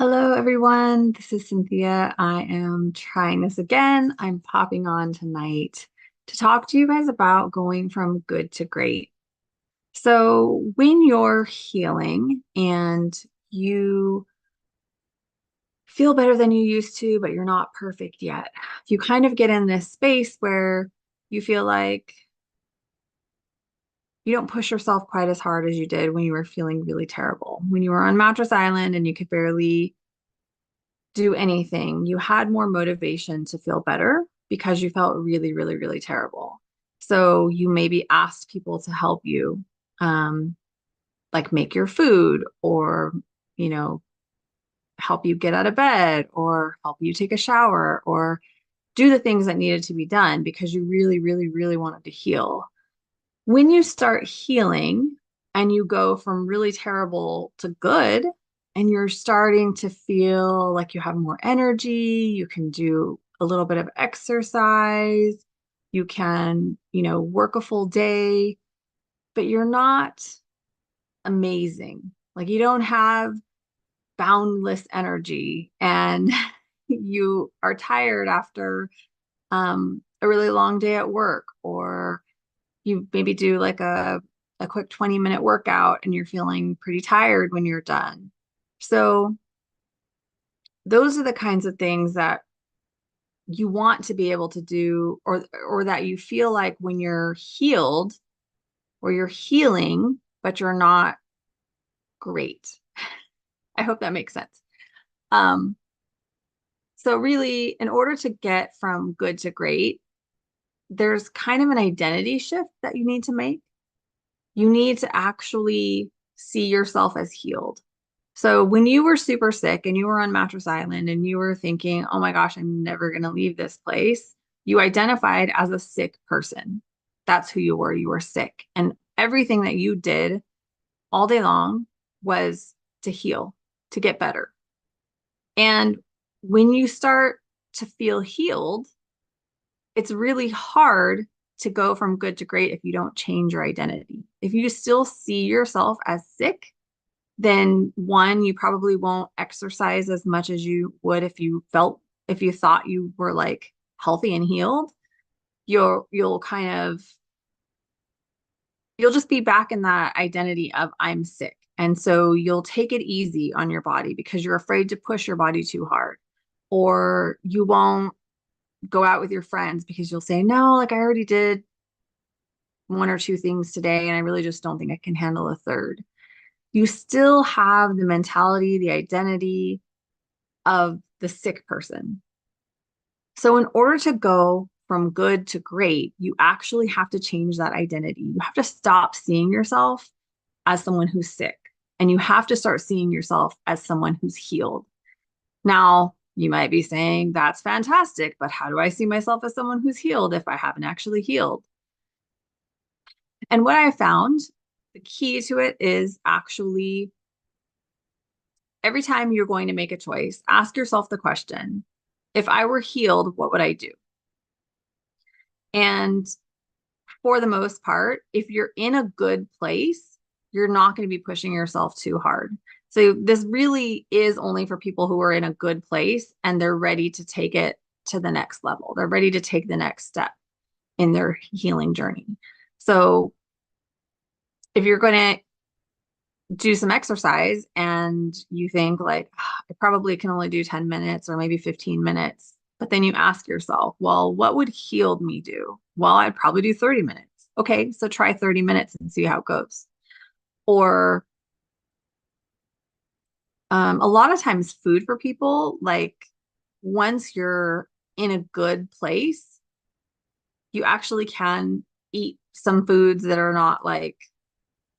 Hello, everyone. This is Cynthia. I am trying this again. I'm popping on tonight to talk to you guys about going from good to great. So, when you're healing and you feel better than you used to, but you're not perfect yet, you kind of get in this space where you feel like you don't push yourself quite as hard as you did when you were feeling really terrible, when you were on Mattress Island and you could barely do anything, you had more motivation to feel better because you felt really, really, really terrible. So you maybe asked people to help you, um, like make your food or, you know, help you get out of bed or help you take a shower or do the things that needed to be done because you really, really, really wanted to heal. When you start healing and you go from really terrible to good, and you're starting to feel like you have more energy, you can do a little bit of exercise, you can, work a full day, but you're not amazing. Like you don't have boundless energy and you are tired after a really long day at work, or you maybe do like a quick 20-minute workout and you're feeling pretty tired when you're done. So those are the kinds of things that you want to be able to do, or that you feel like when you're healed or you're healing, but you're not great. I hope that makes sense. Um, so really, in order to get from good to great, there's kind of an identity shift that you need to make. You need to actually see yourself as healed. So when you were super sick and you were on Mattress Island and you were thinking, oh my gosh, I'm never going to leave this place, you identified as a sick person. That's who you were. You were sick. And everything that you did all day long was to heal, to get better. And when you start to feel healed, it's really hard to go from good to great if you don't change your identity. If you still see yourself as sick, then one, you probably won't exercise as much as you would if you thought you were like healthy and healed. You'll kind of you'll just be back in that identity of I'm sick. And so you'll take it easy on your body because you're afraid to push your body too hard. Or you won't go out with your friends because you'll say, no, like I already did one or two things today, and I really just don't think I can handle a third. You still have the mentality, the identity of the sick person. So, in order to go from good to great, you actually have to change that identity. You have to stop seeing yourself as someone who's sick, and you have to start seeing yourself as someone who's healed. Now, you might be saying, that's fantastic, but how do I see myself as someone who's healed if I haven't actually healed? And what I found, the key to it is actually every time you're going to make a choice, ask yourself the question, if I were healed, what would I do? And for the most part, if you're in a good place, you're not going to be pushing yourself too hard. So this really is only for people who are in a good place and they're ready to take it to the next level. They're ready to take the next step in their healing journey. So if you're going to do some exercise and you think like, I probably can only do 10 minutes or maybe 15 minutes, but then you ask yourself, well, what would healed me do? Well, I'd probably do 30 minutes. Okay, so try 30 minutes and see how it goes. Or a lot of times food for people, like once you're in a good place, you actually can eat some foods that are not like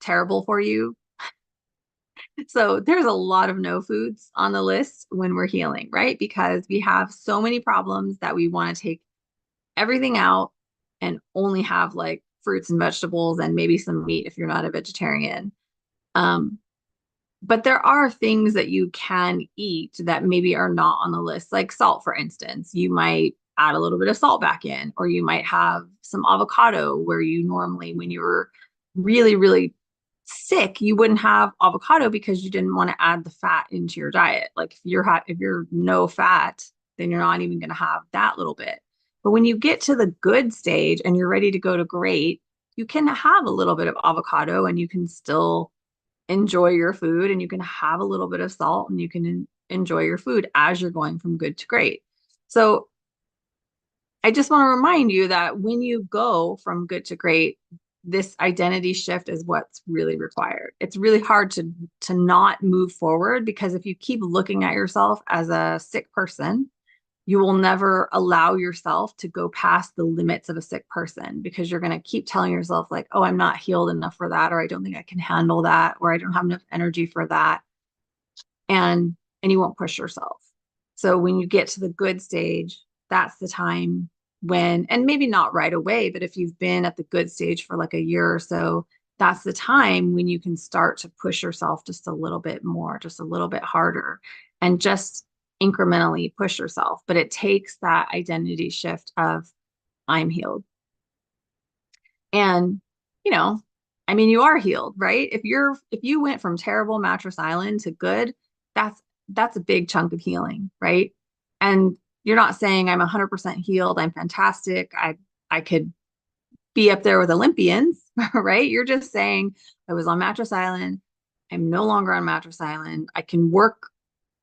terrible for you. So there's a lot of no foods on the list when we're healing, right? Because we have so many problems that we want to take everything out and only have like fruits and vegetables and maybe some meat if you're not a vegetarian. Um, but there are things that you can eat that maybe are not on the list, like salt, for instance. You might add a little bit of salt back in, or you might have some avocado where you normally, when you were really, really sick, you wouldn't have avocado because you didn't want to add the fat into your diet. Like if you're no fat, then you're not even going to have that little bit. But when you get to the good stage and you're ready to go to great, you can have a little bit of avocado and you can still enjoy your food, and you can have a little bit of salt and you can enjoy your food as you're going from good to great. So I just want to remind you that when you go from good to great, this identity shift is what's really required. It's really hard to not move forward, because if you keep looking at yourself as a sick person, you will never allow yourself to go past the limits of a sick person, because you're going to keep telling yourself like, oh, I'm not healed enough for that, or I don't think I can handle that, or I don't have enough energy for that. And you won't push yourself. So when you get to the good stage, that's the time when, and maybe not right away, but if you've been at the good stage for like a year or so, that's the time when you can start to push yourself just a little bit more, just a little bit harder, and just incrementally push yourself. But it takes that identity shift of I'm healed. And, you know, I mean, you are healed, right? If you went from terrible Mattress Island to good, that's that's a big chunk of healing, right? And you're not saying I'm 100% healed, I'm fantastic, I could be up there with Olympians, right? You're just saying I was on Mattress Island, I'm no longer on Mattress Island. I can work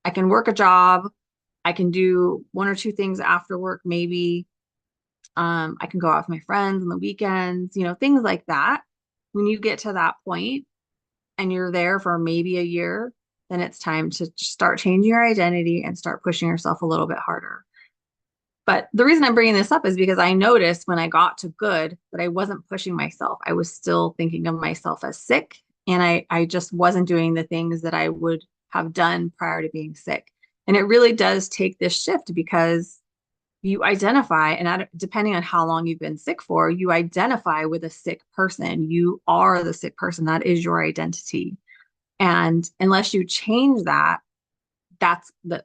a job, I can do one or two things after work maybe. I can go out with my friends on the weekends, things like that. When you get to that point and you're there for maybe a year, then it's time to start changing your identity and start pushing yourself a little bit harder. But the reason I'm bringing this up is because I noticed when I got to good that I wasn't pushing myself. I was still thinking of myself as sick, and I just wasn't doing the things that I would have done prior to being sick. And it really does take this shift, because you identify, and depending on how long you've been sick for, you identify with a sick person. You are the sick person. That is your identity. And unless you change that,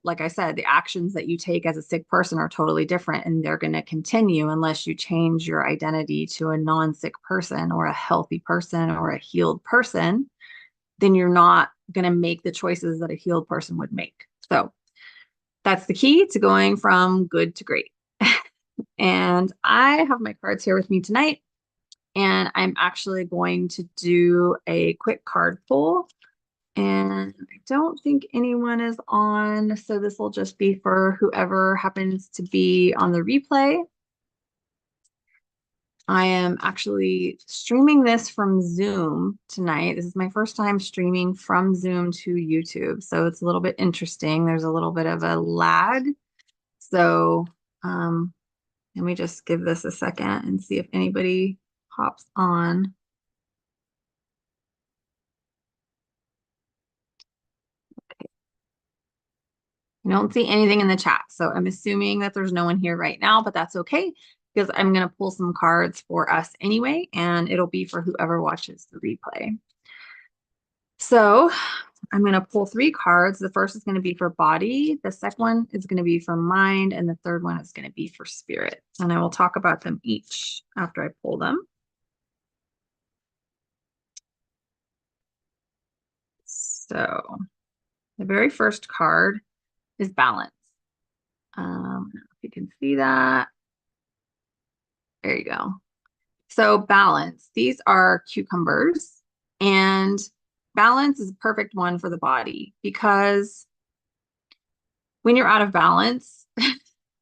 like I said, the actions that you take as a sick person are totally different, and they're going to continue unless you change your identity to a non-sick person or a healthy person or a healed person. Then you're not going to make the choices that a healed person would make. So that's the key to going from good to great. And I have my cards here with me tonight, and I'm actually going to do a quick card pull. And I don't think anyone is on, so this will just be for whoever happens to be on the replay. I am actually streaming this from Zoom tonight. This is my first time streaming from Zoom to YouTube, so it's a little bit interesting. There's a little bit of a lag. So let me just give this a second and see if anybody hops on. I don't see anything in the chat, so I'm assuming that there's no one here right now, but that's okay, because I'm going to pull some cards for us anyway, and it'll be for whoever watches the replay. So I'm going to pull 3 cards. The first is going to be for body, the second one is going to be for mind, and the third one is going to be for spirit. And I will talk about them each after I pull them. So the very first card is balance. I don't know if you can see that. There you go. So balance, these are cucumbers, and balance is a perfect one for the body, because when you're out of balance,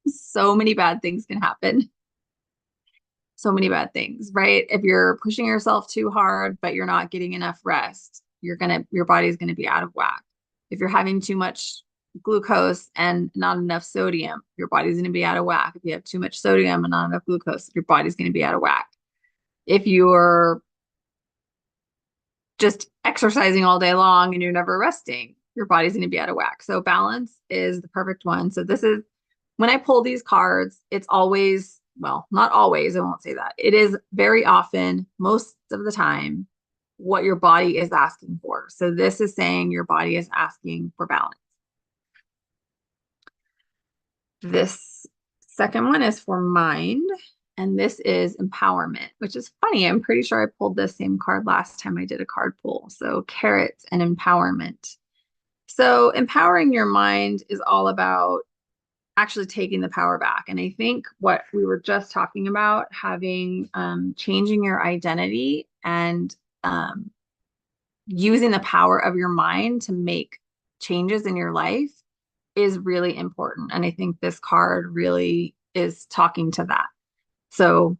so many bad things can happen. So many bad things, right? If you're pushing yourself too hard, but you're not getting enough rest, your body's going to be out of whack. If you're having too much glucose and not enough sodium, your body's going to be out of whack. If you have too much sodium and not enough glucose, your body's going to be out of whack. If you're just exercising all day long and you're never resting, your body's going to be out of whack. So balance is the perfect one. So this is, when I pull these cards, it's always, well, not always, I won't say that. It is very often, most of the time, what your body is asking for. So this is saying your body is asking for balance. This second one is for mind, And this is empowerment, which is funny. I'm pretty sure I pulled this same card last time I did a card pull. So carrots and empowerment. So empowering your mind is all about actually taking the power back. And I think what we were just talking about, having changing your identity and using the power of your mind to make changes in your life is really important. And I think this card really is talking to that. So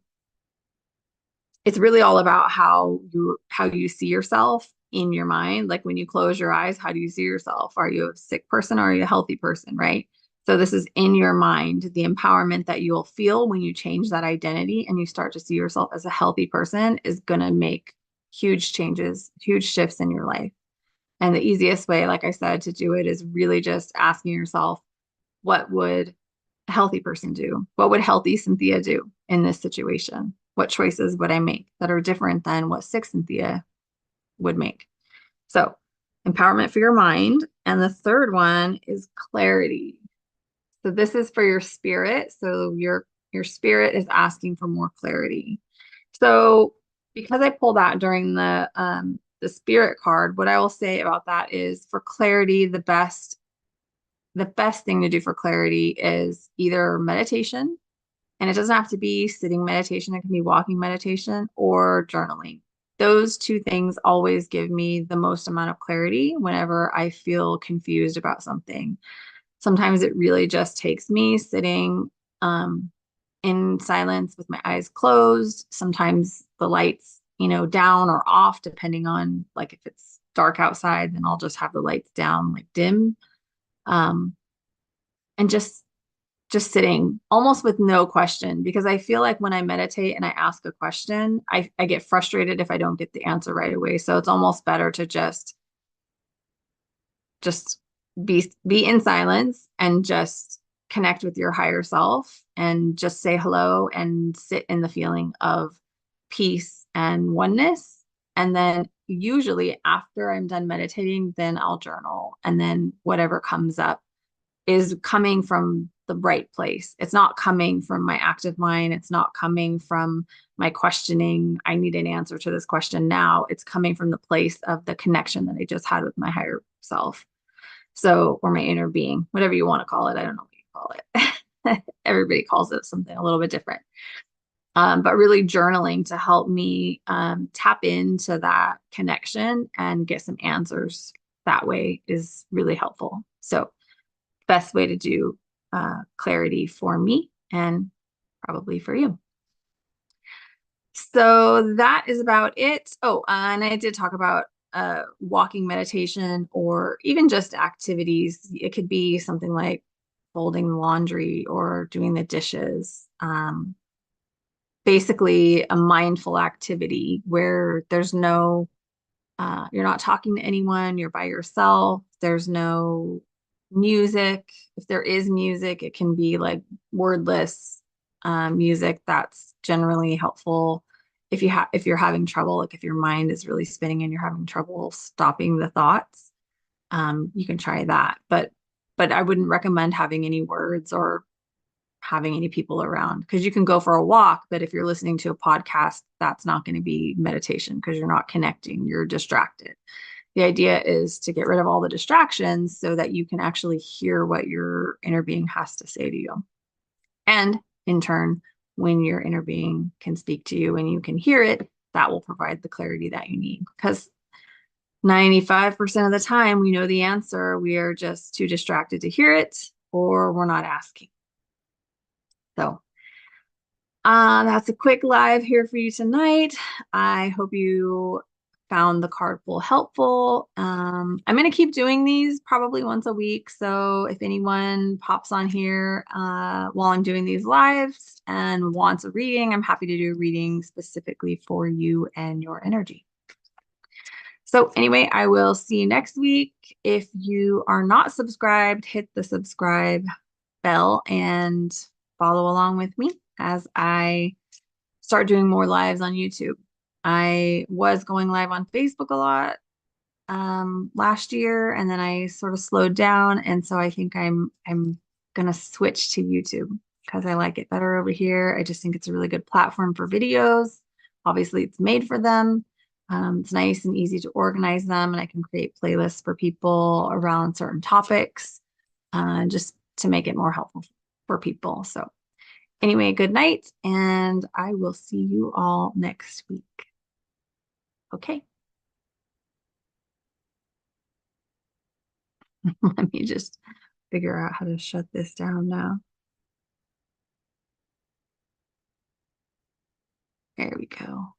it's really all about how you see yourself in your mind. Like when you close your eyes, how do you see yourself? Are you a sick person or are you a healthy person, right? So this is in your mind, the empowerment that you'll feel when you change that identity and you start to see yourself as a healthy person is going to make huge changes, huge shifts in your life. And the easiest way, like I said, to do it is really just asking yourself, what would a healthy person do? What would healthy Cynthia do in this situation? What choices would I make that are different than what sick Cynthia would make? So, empowerment for your mind. And the third one is clarity. So this is for your spirit. So your spirit is asking for more clarity. So because I pulled that during the spirit card, what I will say about that is for clarity, the best thing to do for clarity is either meditation, and it doesn't have to be sitting meditation, it can be walking meditation or journaling. Those two things always give me the most amount of clarity whenever I feel confused about something. Sometimes it really just takes me sitting um, in silence with my eyes closed. Sometimes the lights, down or off, depending on like if it's dark outside, then I'll just have the lights down, like dim. Um, and just sitting almost with no question because I feel like when I meditate and I ask a question, I get frustrated if I don't get the answer right away. So it's almost better to just be in silence and just connect with your higher self and just say hello and sit in the feeling of peace and oneness. And then usually after I'm done meditating, then I'll journal. And then whatever comes up is coming from the right place. It's not coming from my active mind. It's not coming from my questioning. I need an answer to this question now. It's coming from the place of the connection that I just had with my higher self. So, or my inner being, whatever you want to call it. I don't know what you call it. Everybody calls it something a little bit different. But really journaling to help me tap into that connection and get some answers that way is really helpful. So, best way to do clarity for me and probably for you. So that is about it. Oh, and I did talk about walking meditation or even just activities. It could be something like folding laundry or doing the dishes. Basically, a mindful activity where you're not talking to anyone, you're by yourself. There's no music. If there is music, it can be like wordless music. That's generally helpful. If you're having trouble, like if your mind is really spinning and you're having trouble stopping the thoughts, you can try that. But I wouldn't recommend having any words or having any people around because you can go for a walk, but if you're listening to a podcast, that's not going to be meditation because you're not connecting, you're distracted. The idea is to get rid of all the distractions so that you can actually hear what your inner being has to say to you. And in turn, when your inner being can speak to you and you can hear it, that will provide the clarity that you need. Because 95% of the time, we know the answer. We are just too distracted to hear it, or we're not asking. So that's a quick live here for you tonight. I hope you found the card pull helpful. I'm going to keep doing these probably once a week. So if anyone pops on here while I'm doing these lives and wants a reading, I'm happy to do a reading specifically for you and your energy. So anyway, I will see you next week. If you are not subscribed, hit the subscribe bell and follow along with me as I start doing more lives on YouTube. I was going live on Facebook a lot last year, and then I sort of slowed down, and so I think I'm gonna switch to YouTube. because I like it better over here. I just think it's a really good platform for videos. Obviously, it's made for them. It's nice and easy to organize them, and I can create playlists for people around certain topics, just to make it more helpful for people. So anyway, good night, and I will see you all next week. Okay. Let me just figure out how to shut this down now. There we go.